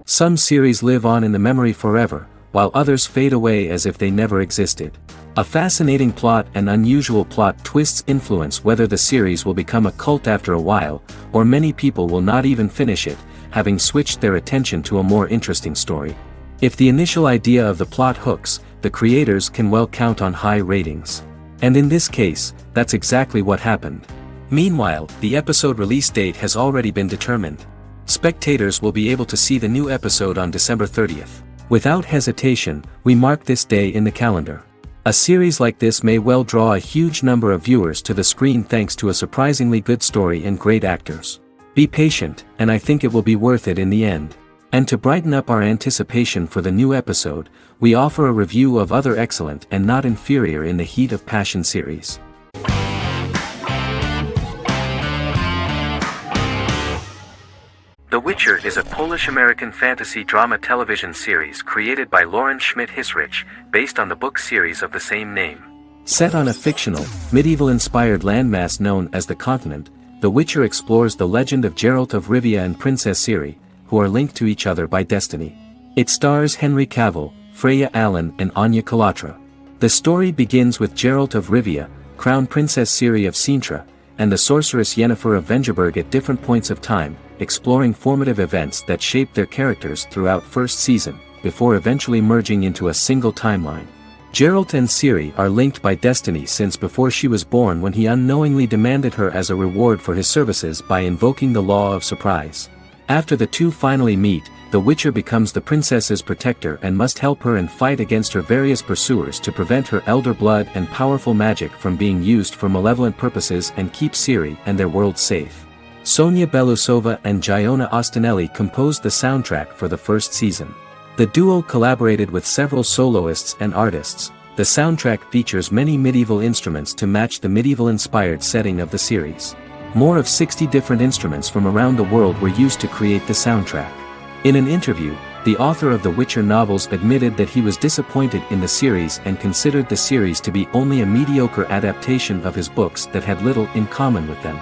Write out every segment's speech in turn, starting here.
Some series live on in the memory forever, while others fade away as if they never existed. A fascinating plot and unusual plot twists influence whether the series will become a cult after a while, or many people will not even finish it, having switched their attention to a more interesting story. If the initial idea of the plot hooks, the creators can well count on high ratings. And in this case, that's exactly what happened. Meanwhile, the episode release date has already been determined. Spectators will be able to see the new episode on December 30th. Without hesitation, we mark this day in the calendar. A series like this may well draw a huge number of viewers to the screen thanks to a surprisingly good story and great actors. Be patient, and I think it will be worth it in the end. And to brighten up our anticipation for the new episode, we offer a review of other excellent and not inferior in the Heat of Passion series. The Witcher is a Polish-American fantasy drama television series created by Lauren Schmidt-Hissrich, based on the book series of the same name. Set on a fictional, medieval-inspired landmass known as the Continent, The Witcher explores the legend of Geralt of Rivia and Princess Ciri, who are linked to each other by destiny. It stars Henry Cavill, Freya Allan and Anya Chalotra. The story begins with Geralt of Rivia, Crown Princess Ciri of Sintra, and the sorceress Yennefer of Vengerberg at different points of time, exploring formative events that shaped their characters throughout first season, before eventually merging into a single timeline. Geralt and Ciri are linked by destiny since before she was born, when he unknowingly demanded her as a reward for his services by invoking the law of surprise. After the two finally meet, the Witcher becomes the princess's protector and must help her and fight against her various pursuers to prevent her elder blood and powerful magic from being used for malevolent purposes and keep Ciri and their world safe. Sonia Belousova and Giona Ostinelli composed the soundtrack for the first season. The duo collaborated with several soloists and artists. The soundtrack features many medieval instruments to match the medieval-inspired setting of the series. More of 60 different instruments from around the world were used to create the soundtrack. In an interview, the author of the Witcher novels admitted that he was disappointed in the series and considered the series to be only a mediocre adaptation of his books that had little in common with them.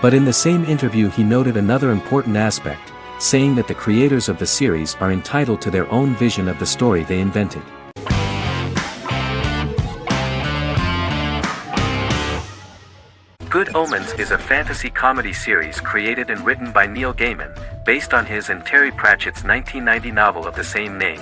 But in the same interview he noted another important aspect, saying that the creators of the series are entitled to their own vision of the story they invented. Good Omens is a fantasy comedy series created and written by Neil Gaiman, based on his and Terry Pratchett's 1990 novel of the same name.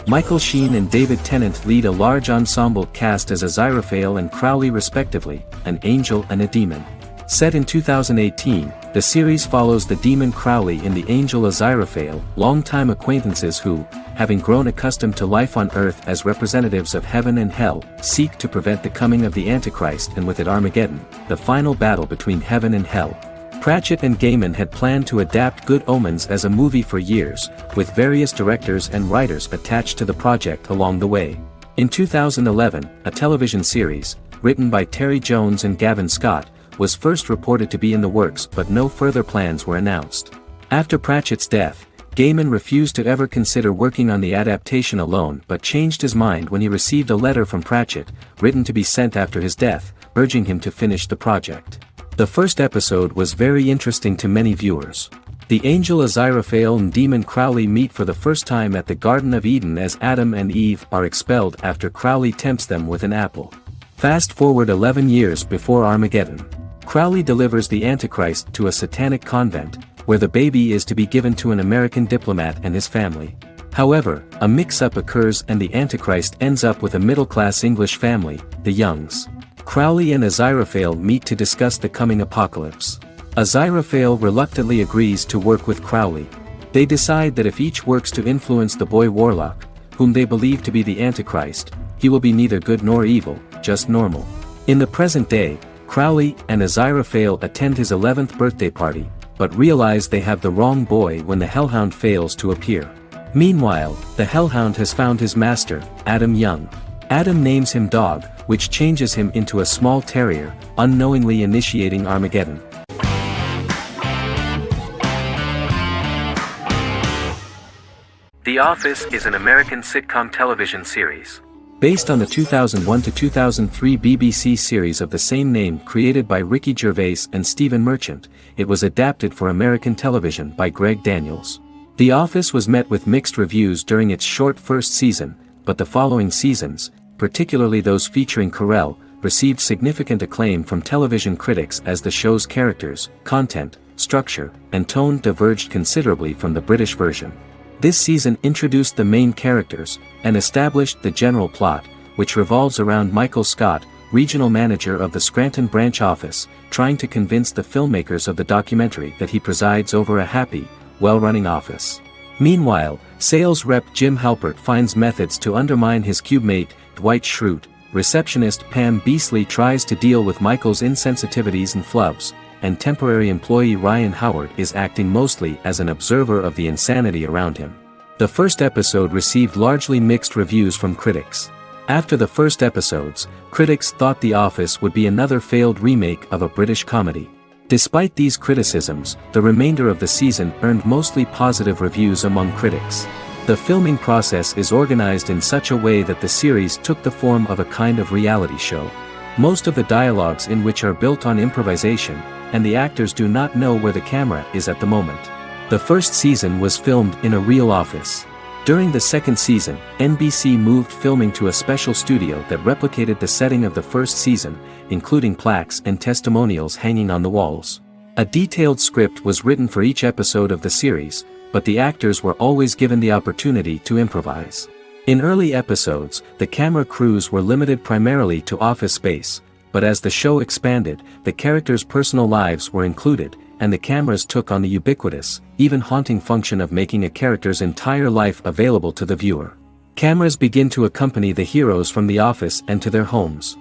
Michael Sheen and David Tennant lead a large ensemble cast as Aziraphale and Crowley respectively, an angel and a demon. Set in 2018, the series follows the demon Crowley and the angel Aziraphale, longtime acquaintances who, having grown accustomed to life on Earth as representatives of heaven and hell, seek to prevent the coming of the Antichrist and with it Armageddon, the final battle between heaven and hell. Pratchett and Gaiman had planned to adapt Good Omens as a movie for years, with various directors and writers attached to the project along the way. In 2011, a television series, written by Terry Jones and Gavin Scott, was first reported to be in the works, but no further plans were announced. After Pratchett's death, Gaiman refused to ever consider working on the adaptation alone, but changed his mind when he received a letter from Pratchett, written to be sent after his death, urging him to finish the project. The first episode was very interesting to many viewers. The angel Aziraphale and demon Crowley meet for the first time at the Garden of Eden as Adam and Eve are expelled after Crowley tempts them with an apple. Fast forward 11 years before Armageddon. Crowley delivers the Antichrist to a satanic convent, where the baby is to be given to an American diplomat and his family. However, a mix-up occurs and the Antichrist ends up with a middle-class English family, the Youngs. Crowley and Aziraphale meet to discuss the coming apocalypse. Aziraphale reluctantly agrees to work with Crowley. They decide that if each works to influence the boy Warlock, whom they believe to be the Antichrist, he will be neither good nor evil, just normal. In the present day, Crowley and Aziraphale attend his 11th birthday party, but realize they have the wrong boy when the Hellhound fails to appear. Meanwhile, the Hellhound has found his master, Adam Young. Adam names him Dog, which changes him into a small terrier, unknowingly initiating Armageddon. The Office is an American sitcom television series. Based on the 2001 to 2003 BBC series of the same name created by Ricky Gervais and Stephen Merchant, it was adapted for American television by Greg Daniels. The Office was met with mixed reviews during its short first season, but the following seasons, particularly those featuring Carell, received significant acclaim from television critics as the show's characters, content, structure, and tone diverged considerably from the British version. This season introduced the main characters, and established the general plot, which revolves around Michael Scott, regional manager of the Scranton branch office, trying to convince the filmmakers of the documentary that he presides over a happy, well-running office. Meanwhile, sales rep Jim Halpert finds methods to undermine his cube-mate, Dwight Schrute. Receptionist Pam Beasley tries to deal with Michael's insensitivities and flubs, and temporary employee Ryan Howard is acting mostly as an observer of the insanity around him. The first episode received largely mixed reviews from critics. After the first episodes, critics thought The Office would be another failed remake of a British comedy. Despite these criticisms, the remainder of the season earned mostly positive reviews among critics. The filming process is organized in such a way that the series took the form of a kind of reality show. Most of the dialogues in which are built on improvisation, and the actors do not know where the camera is at the moment. The first season was filmed in a real office. During the second season, NBC moved filming to a special studio that replicated the setting of the first season, including plaques and testimonials hanging on the walls. A detailed script was written for each episode of the series, but the actors were always given the opportunity to improvise. In early episodes, the camera crews were limited primarily to office space, but as the show expanded, the characters' personal lives were included, and the cameras took on the ubiquitous, even haunting function of making a character's entire life available to the viewer. Cameras begin to accompany the heroes from the office and to their homes.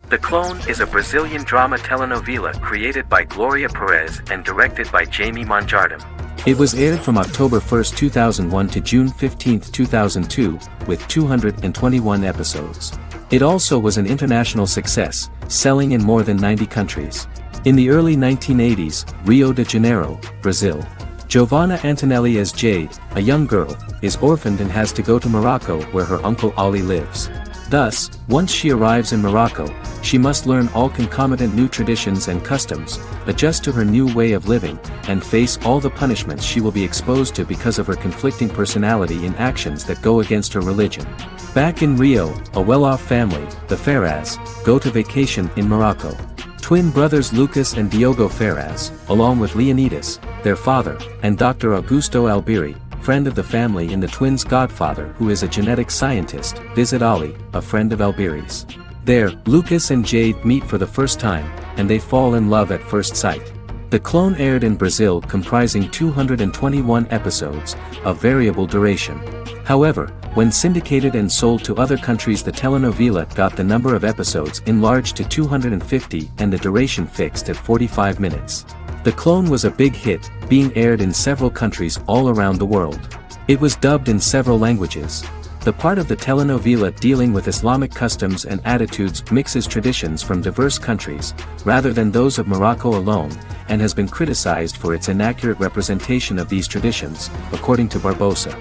The Clone is a Brazilian drama telenovela created by Gloria Perez and directed by Jamie Monjardim. It was aired from October 1, 2001 to June 15, 2002, with 221 episodes. It also was an international success, selling in more than 90 countries. In the early 1980s, Rio de Janeiro, Brazil. Giovanna Antonelli as Jade, a young girl, is orphaned and has to go to Morocco where her uncle Ali lives. Thus, once she arrives in Morocco, she must learn all concomitant new traditions and customs, adjust to her new way of living, and face all the punishments she will be exposed to because of her conflicting personality in actions that go against her religion. Back in Rio, a well-off family, the Ferraz, go to vacation in Morocco. Twin brothers Lucas and Diogo Ferraz, along with Leonidas, their father, and Dr. Augusto Albiri, friend of the family and the twins' godfather who is a genetic scientist, visit Ali, a friend of Albiri's. There, Lucas and Jade meet for the first time, and they fall in love at first sight. The Clone aired in Brazil comprising 221 episodes, of variable duration. However, when syndicated and sold to other countries, the telenovela got the number of episodes enlarged to 250 and the duration fixed at 45 minutes. The Clone was a big hit, being aired in several countries all around the world. It was dubbed in several languages. The part of the telenovela dealing with Islamic customs and attitudes mixes traditions from diverse countries, rather than those of Morocco alone, and has been criticized for its inaccurate representation of these traditions, according to Barbosa.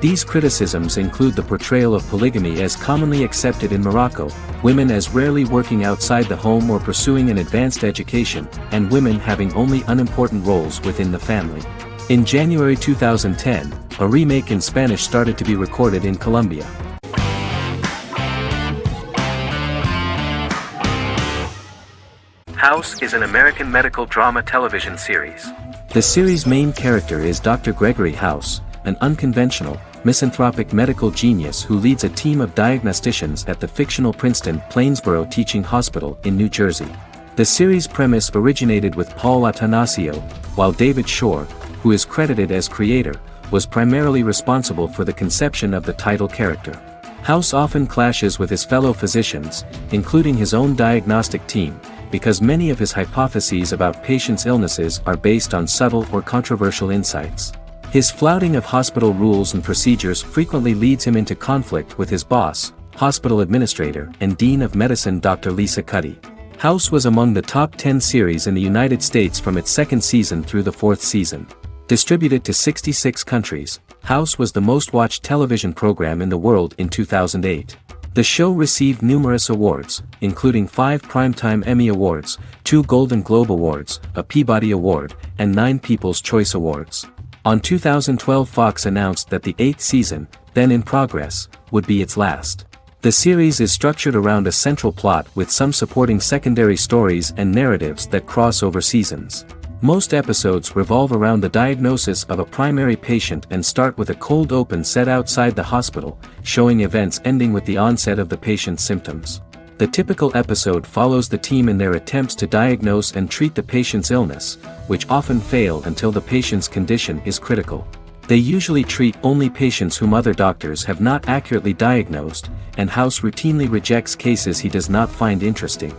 These criticisms include the portrayal of polygamy as commonly accepted in Morocco, women as rarely working outside the home or pursuing an advanced education, and women having only unimportant roles within the family. In January 2010, a remake in Spanish started to be recorded in Colombia. House is an American medical drama television series. The series' main character is Dr. Gregory House, an unconventional, misanthropic medical genius who leads a team of diagnosticians at the fictional Princeton Plainsboro Teaching Hospital in New Jersey. The series' premise originated with Paul Attanasio, while David Shore, who is credited as creator, was primarily responsible for the conception of the title character. House often clashes with his fellow physicians, including his own diagnostic team, because many of his hypotheses about patients' illnesses are based on subtle or controversial insights. His flouting of hospital rules and procedures frequently leads him into conflict with his boss, hospital administrator and dean of medicine Dr. Lisa Cuddy. House was among the top 10 series in the United States from its second season through the fourth season. Distributed to 66 countries, House was the most watched television program in the world in 2008. The show received numerous awards, including 5 Primetime Emmy Awards, 2 Golden Globe Awards, a Peabody Award, and 9 People's Choice Awards. On 2012, Fox announced that the 8th season, then in progress, would be its last. The series is structured around a central plot with some supporting secondary stories and narratives that cross over seasons. Most episodes revolve around the diagnosis of a primary patient and start with a cold open set outside the hospital, showing events ending with the onset of the patient's symptoms. The typical episode follows the team in their attempts to diagnose and treat the patient's illness, which often fail until the patient's condition is critical. They usually treat only patients whom other doctors have not accurately diagnosed, and House routinely rejects cases he does not find interesting.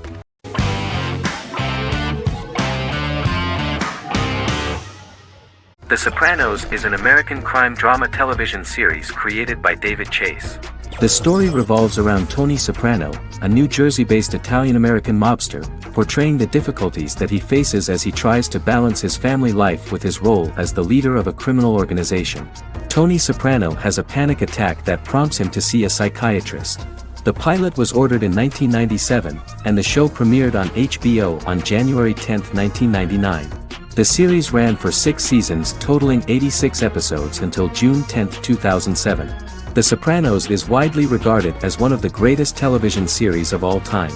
The Sopranos is an American crime drama television series created by David Chase. The story revolves around Tony Soprano, a New Jersey-based Italian-American mobster, portraying the difficulties that he faces as he tries to balance his family life with his role as the leader of a criminal organization. Tony Soprano has a panic attack that prompts him to see a psychiatrist. The pilot was ordered in 1997, and the show premiered on HBO on January 10, 1999. The series ran for 6 seasons totaling 86 episodes until June 10, 2007. The Sopranos is widely regarded as one of the greatest television series of all time.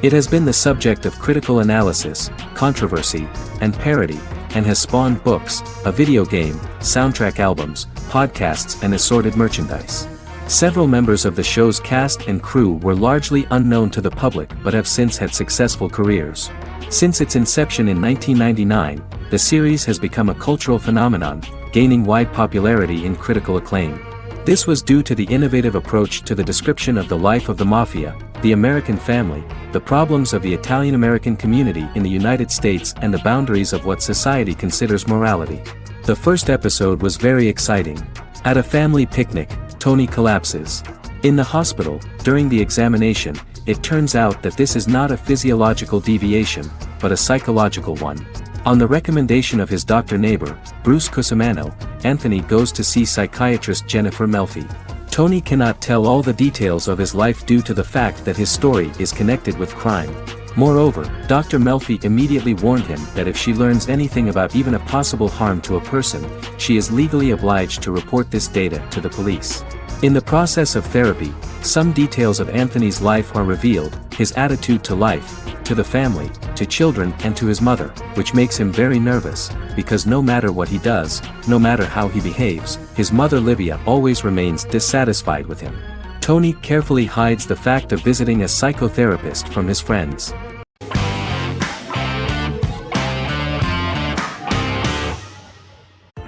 It has been the subject of critical analysis, controversy, and parody, and has spawned books, a video game, soundtrack albums, podcasts, and assorted merchandise. Several members of the show's cast and crew were largely unknown to the public but have since had successful careers. Since its inception in 1999, the series has become a cultural phenomenon, gaining wide popularity and critical acclaim. This was due to the innovative approach to the description of the life of the mafia, the American family, the problems of the Italian-American community in the United States, and the boundaries of what society considers morality. The first episode was very exciting. At a family picnic, Tony collapses. In the hospital, during the examination, it turns out that this is not a physiological deviation, but a psychological one. On the recommendation of his doctor neighbor, Bruce Cusimano, Anthony goes to see psychiatrist Jennifer Melfi. Tony cannot tell all the details of his life due to the fact that his story is connected with crime. Moreover, Dr. Melfi immediately warned him that if she learns anything about even a possible harm to a person, she is legally obliged to report this data to the police. In the process of therapy, some details of Anthony's life are revealed, his attitude to life, to the family, to children, and to his mother, which makes him very nervous, because no matter what he does, no matter how he behaves, his mother Livia always remains dissatisfied with him. Tony carefully hides the fact of visiting a psychotherapist from his friends.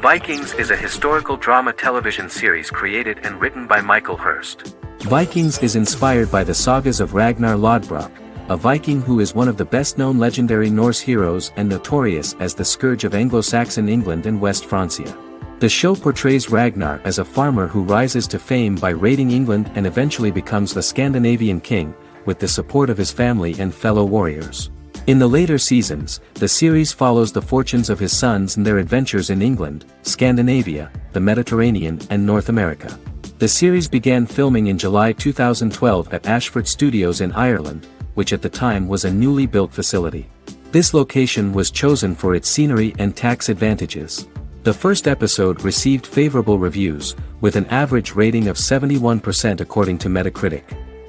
Vikings is a historical drama television series created and written by Michael Hurst. Vikings is inspired by the sagas of Ragnar Lodbrok, a Viking who is one of the best-known legendary Norse heroes and notorious as the scourge of Anglo-Saxon England and West Francia. The show portrays Ragnar as a farmer who rises to fame by raiding England and eventually becomes the Scandinavian king, with the support of his family and fellow warriors. In the later seasons, the series follows the fortunes of his sons and their adventures in England, Scandinavia, the Mediterranean, and North America. The series began filming in July 2012 at Ashford Studios in Ireland, which at the time was a newly built facility. This location was chosen for its scenery and tax advantages. The first episode received favorable reviews, with an average rating of 71% according to Metacritic.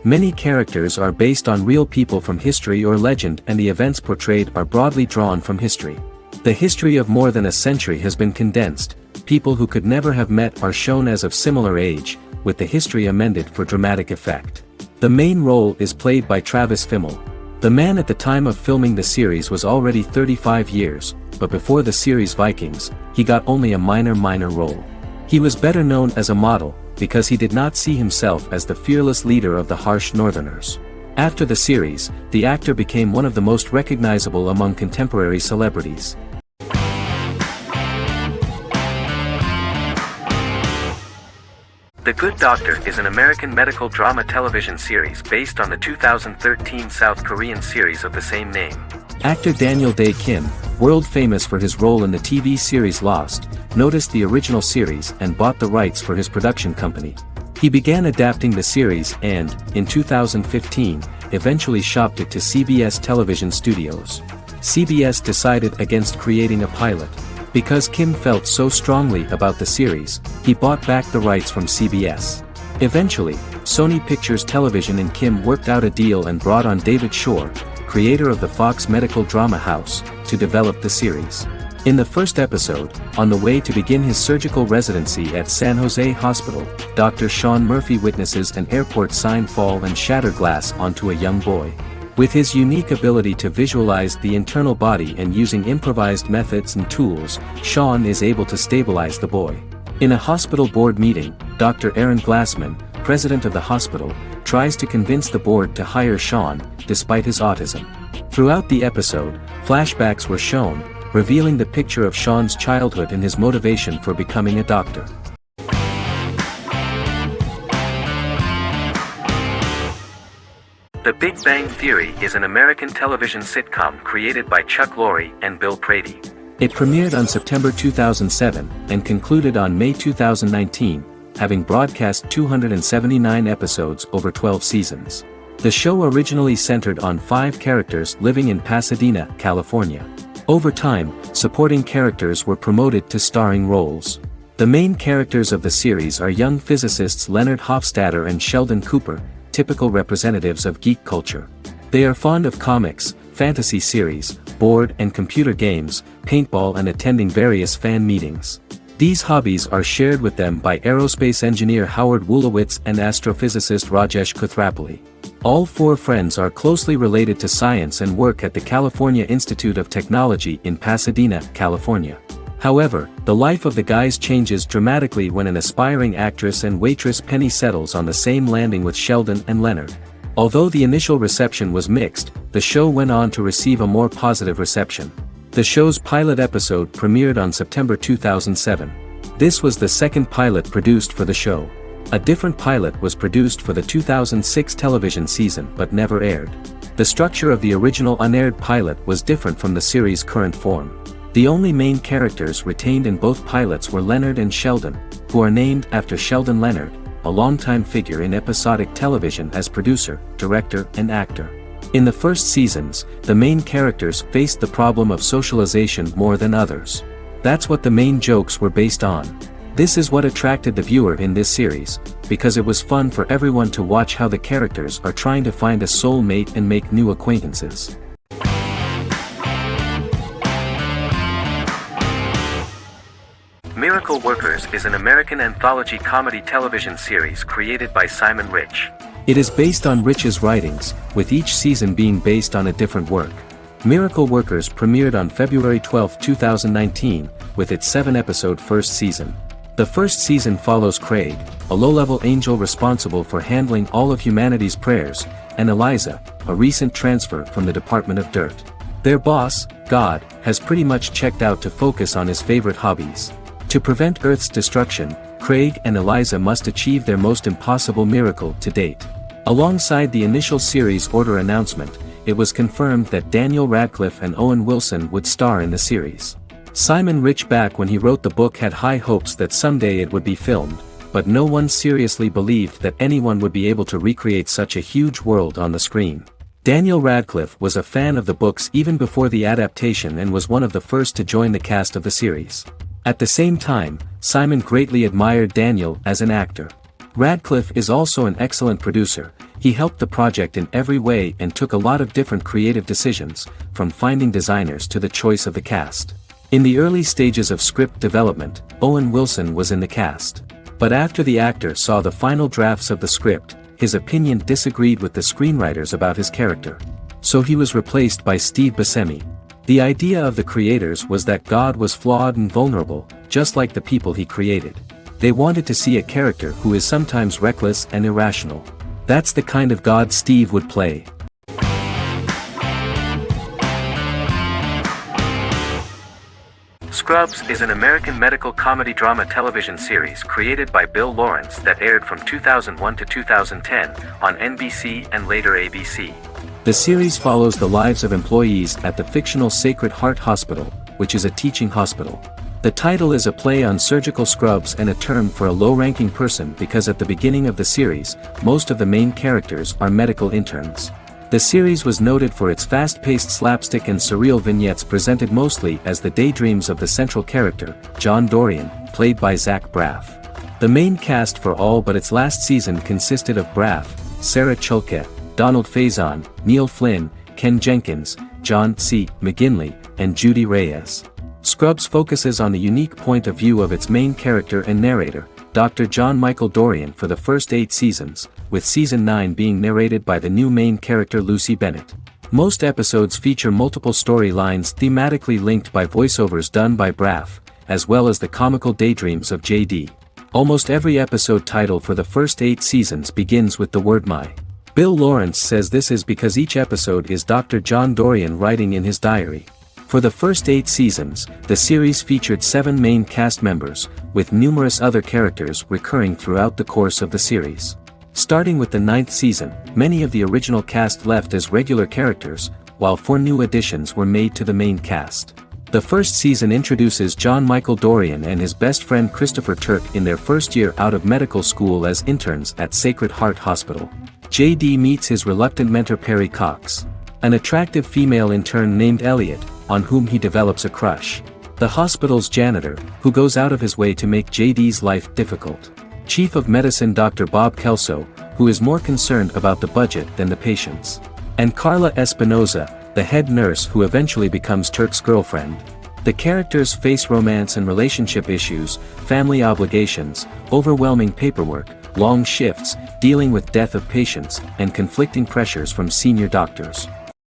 Many characters are based on real people from history or legend, and the events portrayed are broadly drawn from history. The history of more than a century has been condensed. People who could never have met are shown as of similar age, with the history amended for dramatic effect. The main role is played by Travis Fimmel. The man at the time of filming the series was already 35 years, but before the series Vikings, he got only a minor role. He was better known as a model, because he did not see himself as the fearless leader of the harsh Northerners. After the series, the actor became one of the most recognizable among contemporary celebrities. The Good Doctor is an American medical drama television series based on the 2013 South Korean series of the same name. Actor Daniel Dae Kim, world famous for his role in the TV series Lost, noticed the original series and bought the rights for his production company. He began adapting the series and, in 2015, eventually shopped it to CBS television studios. CBS decided against creating a pilot. Because Kim felt so strongly about the series, he bought back the rights from CBS. Eventually, Sony Pictures Television and Kim worked out a deal and brought on David Shore, creator of the Fox medical drama house, to develop the series. In the first episode, on the way to begin his surgical residency at San Jose Hospital, Dr. Sean Murphy witnesses an airport sign fall and shatter glass onto a young boy. With his unique ability to visualize the internal body and using improvised methods and tools, Sean is able to stabilize the boy. In a hospital board meeting, Dr. Aaron Glassman, president of the hospital, tries to convince the board to hire Sean, despite his autism. Throughout the episode, flashbacks were shown, revealing the picture of Sean's childhood and his motivation for becoming a doctor. The Big Bang Theory is an American television sitcom created by Chuck Lorre and Bill Prady. It premiered on September 2007 and concluded on May 2019, having broadcast 279 episodes over 12 seasons. The show originally centered on 5 characters living in Pasadena, California. Over time, supporting characters were promoted to starring roles. The main characters of the series are young physicists Leonard Hofstadter and Sheldon Cooper, typical representatives of geek culture. They are fond of comics, fantasy series, board and computer games, paintball and attending various fan meetings. These hobbies are shared with them by aerospace engineer Howard Wolowitz and astrophysicist Rajesh Kuthrapalli. All 4 friends are closely related to science and work at the California Institute of Technology in Pasadena, California. However, the life of the guys changes dramatically when an aspiring actress and waitress Penny settles on the same landing with Sheldon and Leonard. Although the initial reception was mixed, the show went on to receive a more positive reception. The show's pilot episode premiered on September 2007. This was the second pilot produced for the show. A different pilot was produced for the 2006 television season but never aired. The structure of the original unaired pilot was different from the series' current form. The only main characters retained in both pilots were Leonard and Sheldon, who are named after Sheldon Leonard, a longtime figure in episodic television as producer, director, and actor. In the first seasons, the main characters faced the problem of socialization more than others. That's what the main jokes were based on. This is what attracted the viewer in this series, because it was fun for everyone to watch how the characters are trying to find a soul mate and make new acquaintances. Miracle Workers is an American anthology comedy television series created by Simon Rich. It is based on Rich's writings, with each season being based on a different work. Miracle Workers premiered on February 12, 2019, with its 7-episode first season. The first season follows Craig, a low-level angel responsible for handling all of humanity's prayers, and Eliza, a recent transfer from the Department of Dirt. Their boss, God, has pretty much checked out to focus on his favorite hobbies. To prevent Earth's destruction, Craig and Eliza must achieve their most impossible miracle to date. Alongside the initial series order announcement, it was confirmed that Daniel Radcliffe and Owen Wilson would star in the series. Simon Rich back when he wrote the book had high hopes that someday it would be filmed, but no one seriously believed that anyone would be able to recreate such a huge world on the screen. Daniel Radcliffe was a fan of the books even before the adaptation and was one of the first to join the cast of the series. At the same time, Simon greatly admired Daniel as an actor. Radcliffe is also an excellent producer. He helped the project in every way and took a lot of different creative decisions, from finding designers to the choice of the cast. In the early stages of script development, Owen Wilson was in the cast. But after the actor saw the final drafts of the script, his opinion disagreed with the screenwriters about his character. So he was replaced by Steve Buscemi. The idea of the creators was that God was flawed and vulnerable, just like the people he created. They wanted to see a character who is sometimes reckless and irrational. That's the kind of God Steve would play. Scrubs is an American medical comedy drama television series created by Bill Lawrence that aired from 2001 to 2010 on NBC and later ABC. The series follows the lives of employees at the fictional Sacred Heart Hospital, which is a teaching hospital. The title is a play on surgical scrubs and a term for a low-ranking person because at the beginning of the series, most of the main characters are medical interns. The series was noted for its fast-paced slapstick and surreal vignettes presented mostly as the daydreams of the central character, John Dorian, played by Zach Braff. The main cast for all but its last season consisted of Braff, Sarah Chulke, Donald Faison, Neil Flynn, Ken Jenkins, John C. McGinley, and Judy Reyes. Scrubs focuses on the unique point of view of its main character and narrator, Dr. John Michael Dorian for the first 8 seasons, with season 9 being narrated by the new main character Lucy Bennett. Most episodes feature multiple storylines thematically linked by voiceovers done by Braff, as well as the comical daydreams of JD. Almost every episode title for the first 8 seasons begins with the word my. Bill Lawrence says this is because each episode is Dr. John Dorian writing in his diary. For the first 8 seasons, the series featured 7 main cast members, with numerous other characters recurring throughout the course of the series. Starting with the 9th season, many of the original cast left as regular characters, while 4 new additions were made to the main cast. The first season introduces John Michael Dorian and his best friend Christopher Turk in their first year out of medical school as interns at Sacred Heart Hospital. JD meets his reluctant mentor Perry Cox, an attractive female intern named Elliot, on whom he develops a crush. The hospital's janitor, who goes out of his way to make JD's life difficult. Chief of Medicine Dr. Bob Kelso, who is more concerned about the budget than the patients. And Carla Espinoza, the head nurse who eventually becomes Turk's girlfriend. The characters face romance and relationship issues, family obligations, overwhelming paperwork, long shifts, dealing with death of patients, and conflicting pressures from senior doctors.